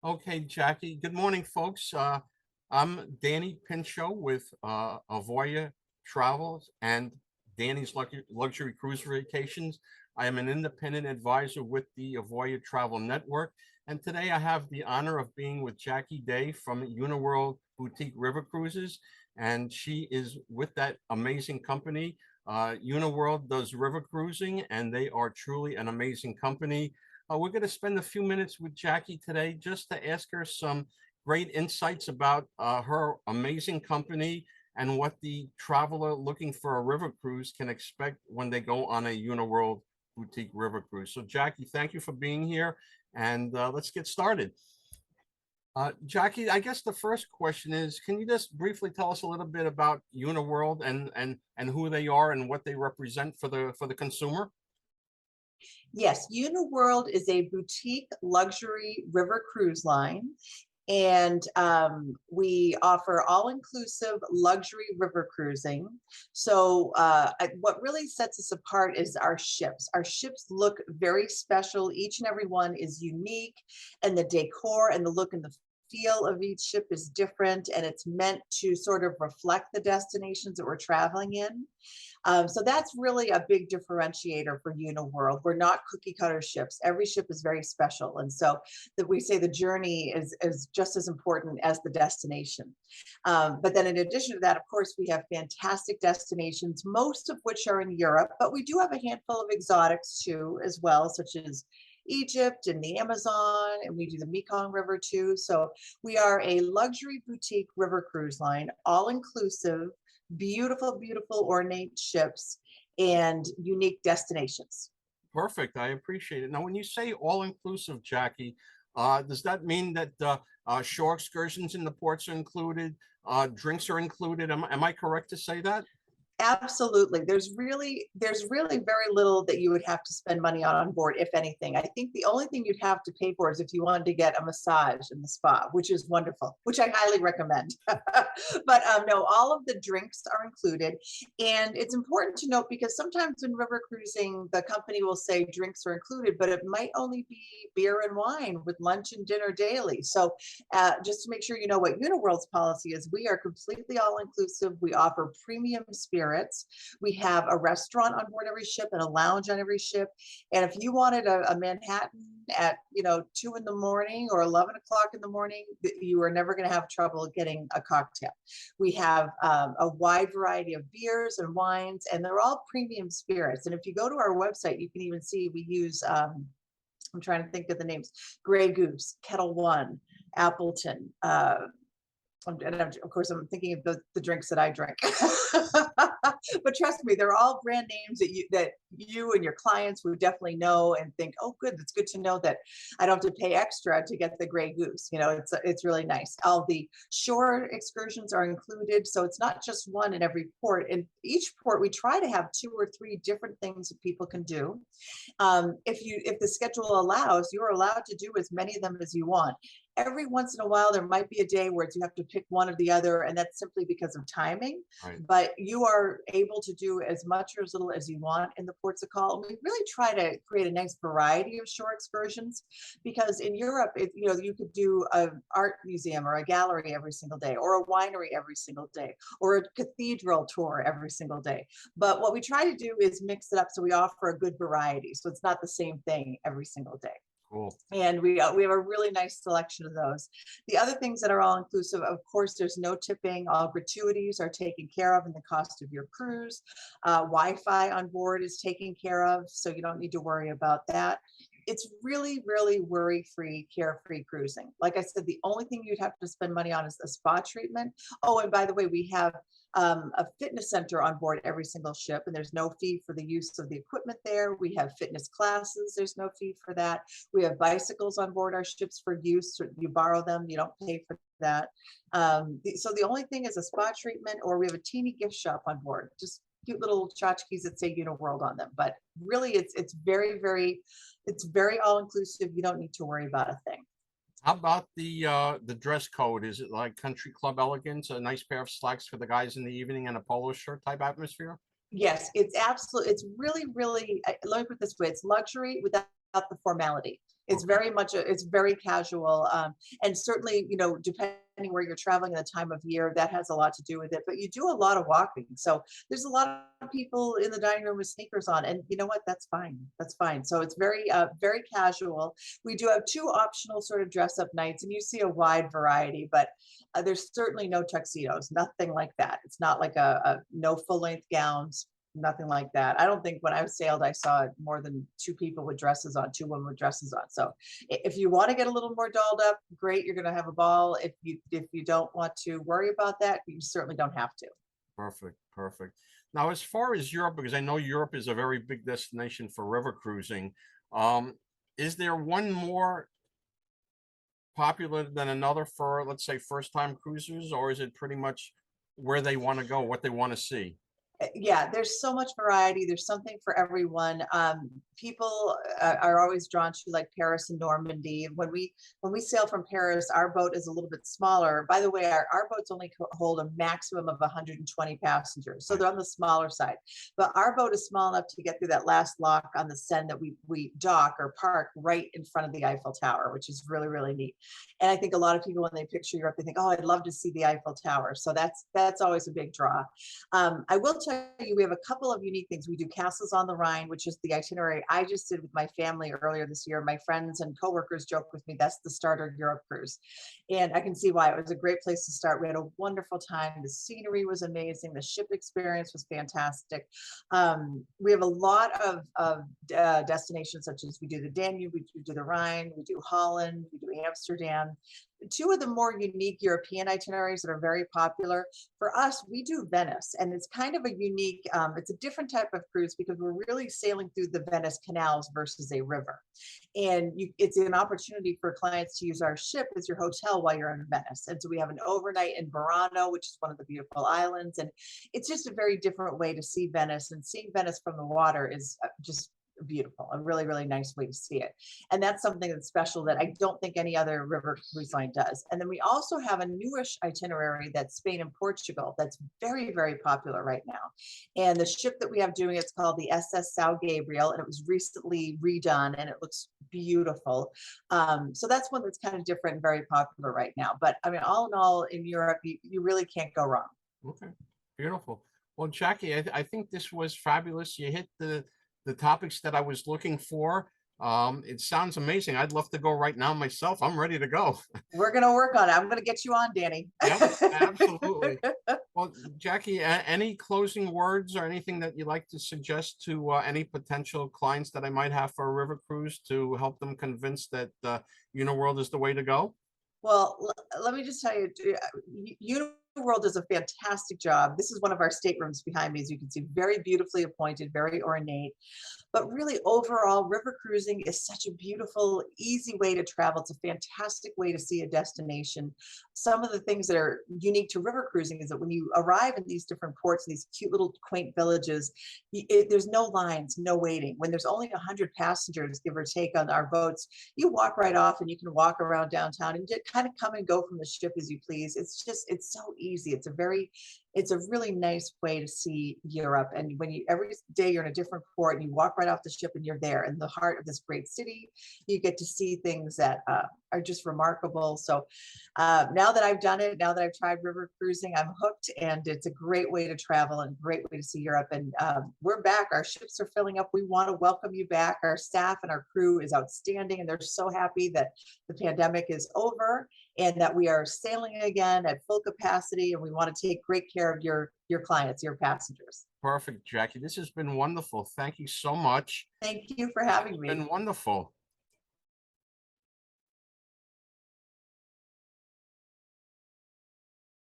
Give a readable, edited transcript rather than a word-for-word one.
Okay, Jackie. Good morning, folks. I'm Danny Pinchot with Avoya Travels and Danny's Luxury Cruise Vacations. I am an independent advisor with the Avoya Travel Network, and today I have the honor of being with Jackie Day from Uniworld Boutique River Cruises, and she is with that amazing company. Uniworld does river cruising, and they are truly an amazing company. We're going to spend a few minutes with Jackie today just to ask her some great insights about her amazing company and what the traveler looking for a river cruise can expect when they go on a Uniworld Boutique River Cruise. So, Jackie, thank you for being here, and let's get started. Jackie, I guess the first question is, can you just briefly tell us a little bit about Uniworld and who they are and what they represent for the consumer? Yes, Uniworld is a boutique luxury river cruise line, and we offer all-inclusive luxury river cruising. So what really sets us apart is our ships. Our ships look very special. Each and every one is unique, and the decor and the look and the feel of each ship is different, and it's meant to sort of reflect the destinations that we're traveling in. So that's really a big differentiator for Uniworld. We're not cookie cutter ships. Every ship is very special. And so that we say the journey is just as important as the destination. But then in addition to that, of course, we have fantastic destinations, most of which are in Europe, but we do have a handful of exotics too, as well, such as Egypt and the Amazon, and we do the Mekong River too. So we are a luxury boutique river cruise line, all inclusive, beautiful, beautiful ornate ships and unique destinations. Perfect. I appreciate it. Now, when you say all-inclusive, Jackie, does that mean that shore excursions in the ports are included, drinks are included? Am I correct to say that? Absolutely. There's really very little that you would have to spend money on board, if anything. I think the only thing you'd have to pay for is if you wanted to get a massage in the spa, which is wonderful, which I highly recommend. But no, all of the drinks are included. And it's important to note because sometimes in river cruising, the company will say drinks are included, but it might only be beer and wine with lunch and dinner daily. So just to make sure you know what Uniworld's policy is, we are completely all inclusive. We offer premium spirits. We have a restaurant on board every ship and a lounge on every ship. And if you wanted a Manhattan at 2 in the morning or 11 o'clock in the morning, you are never going to have trouble getting a cocktail. We have a wide variety of beers and wines, and they're all premium spirits. And if you go to our website, you can even see we use I'm trying to think of the names: Grey Goose, Kettle One, Appleton. And of course, I'm thinking of the drinks that I drink. But trust me, they're all brand names that you and your clients would definitely know and think, oh, good, it's good to know that I don't have to pay extra to get the Grey Goose. It's really nice. All the shore excursions are included, so it's not just one in every port. In each port, we try to have 2 or 3 different things that people can do. If the schedule allows, you're allowed to do as many of them as you want. Every once in a while, there might be a day where you have to pick one or the other, and that's simply because of timing. Right. But you are able to do as much or as little as you want in the ports of call. We really try to create a nice variety of shore excursions, because in Europe, you could do an art museum or a gallery every single day, or a winery every single day, or a cathedral tour every single day. But what we try to do is mix it up so we offer a good variety, so it's not the same thing every single day. Cool. And we have a really nice selection of those. The other things that are all inclusive, of course, there's no tipping. All gratuities are taken care of in the cost of your cruise. Wi-Fi on board is taken care of, so you don't need to worry about that. It's really, really worry-free, carefree cruising. Like I said, the only thing you'd have to spend money on is the spa treatment. Oh, and by the way, we have a fitness center on board every single ship, and there's no fee for the use of the equipment there. We have fitness classes. There's no fee for that. We have bicycles on board our ships for use. You borrow them. You don't pay for that. So the only thing is a spa treatment, or we have a teeny gift shop on board. Just cute little tchotchkes that say Uniworld on them. But really, it's very, very, it's very all inclusive. You don't need to worry about a thing. How about the dress code? Is it like country club elegance, a nice pair of slacks for the guys in the evening, and a polo shirt type atmosphere? Yes, it's absolutely, it's really, really, let me put it this way, it's luxury without the formality. It's Okay. very much it's very casual, and certainly, depending where you're traveling and the time of year, that has a lot to do with it. But you do a lot of walking, so there's a lot of people in the dining room with sneakers on, and you know what? That's fine. That's fine. So it's very casual. We do have two optional sort of dress up nights, and you see a wide variety, but there's certainly no tuxedos, nothing like that. It's not like a no full length gowns, nothing like that. I don't think when I sailed, I saw more than two people with dresses on, two women with dresses on. So if you want to get a little more dolled up, great, you're going to have a ball. If you don't want to worry about that, you certainly don't have to. Perfect, perfect. Now, as far as Europe, because I know Europe is a very big destination for river cruising, um, is there one more popular than another for, let's say, first-time cruisers, or is it pretty much where they want to go, what they want to see? Yeah, there's so much variety. There's something for everyone. People are always drawn to like Paris and Normandy. When we sail from Paris, our boat is a little bit smaller. By the way, our boats only hold a maximum of 120 passengers, so Right. they're on the smaller side. But our boat is small enough to get through that last lock on the Seine that we dock or park right in front of the Eiffel Tower, which is really really neat. And I think a lot of people when they picture Europe, they think, "Oh, I'd love to see the Eiffel Tower." So that's always a big draw. I will tell you, we have a couple of unique things. We do Castles on the Rhine, which is the itinerary I just did with my family earlier this year. My friends and coworkers joke with me, that's the starter Europe cruise. And I can see why. It was a great place to start. We had a wonderful time. The scenery was amazing. The ship experience was fantastic. We have a lot of destinations, such as we do the Danube, we do the Rhine, we do Holland, we do Amsterdam. Two of the more unique European itineraries that are very popular for us, we do Venice, and it's kind of a unique, it's a different type of cruise because we're really sailing through the Venice canals versus a river. And it's an opportunity for clients to use our ship as your hotel while you're in Venice. And so we have an overnight in Burano, which is one of the beautiful islands. And it's just a very different way to see Venice. And seeing Venice from the water is just beautiful, a really, really nice way to see it. And that's something that's special that I don't think any other river cruise line does. And then we also have a newish itinerary that's Spain and Portugal that's very, very popular right now. And the ship that we have doing it's called the SS São Gabriel, and it was recently redone and it looks beautiful. So that's one that's kind of different and very popular right now. But I mean, all in all, in Europe, you really can't go wrong. Okay, beautiful. Well, Jackie, I think this was fabulous. You hit the topics that I was looking for. It sounds amazing. I'd love to go right now myself. I'm ready to go. We're going to work on it. I'm going to get you on, Danny. Yeah, absolutely. Well, Jackie, any closing words or anything that you'd like to suggest to any potential clients that I might have for a river cruise to help them convince that Uniworld is the way to go? Well, let me just tell you, Uniworld does a fantastic job. This is one of our staterooms behind me, as you can see, very beautifully appointed, very ornate. But really, overall, river cruising is such a beautiful, easy way to travel. It's a fantastic way to see a destination. Some of the things that are unique to river cruising is that when you arrive in these different ports, these cute little quaint villages, there's no lines, no waiting. When there's only 100 passengers, give or take, on our boats, you walk right off and you can walk around downtown and just kind of come and go from the ship as you please. It's so easy. It's a really nice way to see Europe. And when you every day you're in a different port and you walk right off the ship and you're there in the heart of this great city, you get to see things that are just remarkable. So now that I've done it, now that I've tried river cruising, I'm hooked, and it's a great way to travel and a great way to see Europe. And we're back. Our ships are filling up. We want to welcome you back. Our staff and our crew is outstanding, and they're so happy that the pandemic is over and that we are sailing again at full capacity, and we want to take great care of your clients, your passengers. Perfect, Jackie. This has been wonderful. Thank you so much. Thank you for having It's me. been wonderful.